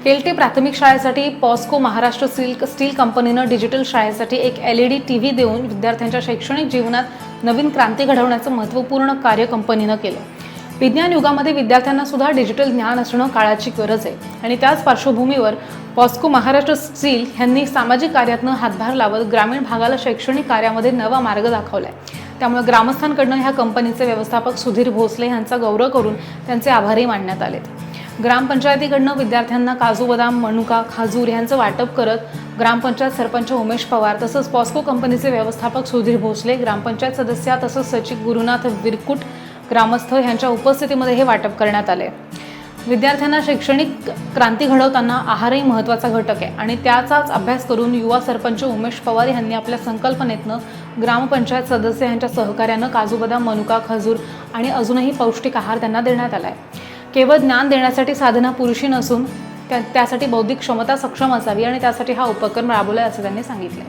केलटे प्राथमिक शाळेसाठी POCSO Maharashtra steel कंपनीनं डिजिटल शाळेसाठी एक LED टीव्ही देऊन विद्यार्थ्यांच्या शैक्षणिक जीवनात नवीन क्रांती घडवण्याचं महत्त्वपूर्ण कार्य कंपनीनं केलं। विज्ञान युगामध्ये विद्यार्थ्यांना सुद्धा डिजिटल ज्ञान असणं काळाची गरज आहे आणि त्याच पार्श्वभूमीवर पॉस्को महाराष्ट्र स्टील यांनी सामाजिक कार्यातनं हातभार लावत ग्रामीण भागाला शैक्षणिक कार्यामध्ये नवा मार्ग दाखवलाय। त्यामुळे ग्रामस्थांकडून ह्या कंपनीचे व्यवस्थापक सुधीर भोसले यांचा गौरव करून त्यांचे आभारही मानण्यात आलेत। ग्रामपंचायतीकडून विद्यार्थ्यांना काजू बदाम मनुका खाजूर यांचं वाटप करत ग्रामपंचायत सरपंच उमेश पवार तसंच पॉस्को कंपनीचे व्यवस्थापक सुधीर भोसले, ग्रामपंचायत सदस्य तसंच सचिव गुरुनाथ विरकुट ग्रामस्थ यांच्या उपस्थितीमध्ये हे वाटप करण्यात आले। विद्यार्थ्यांना शैक्षणिक क्रांती घडवताना आहारही महत्त्वाचा घटक आहे आणि त्याचाच अभ्यास करून युवा सरपंच उमेश पवार यांनी आपल्या संकल्पनेतनं ग्रामपंचायत सदस्य यांच्या सहकार्यानं काजू बदाम मनुका खजूर आणि अजूनही पौष्टिक आहार त्यांना देण्यात आला आहे। केवळ ज्ञान देण्यासाठी साधना पुरेशी नसून त्यासाठी बौद्धिक क्षमता सक्षम असावी आणि त्यासाठी हा उपक्रम राबवलाय असं त्यांनी सांगितलं।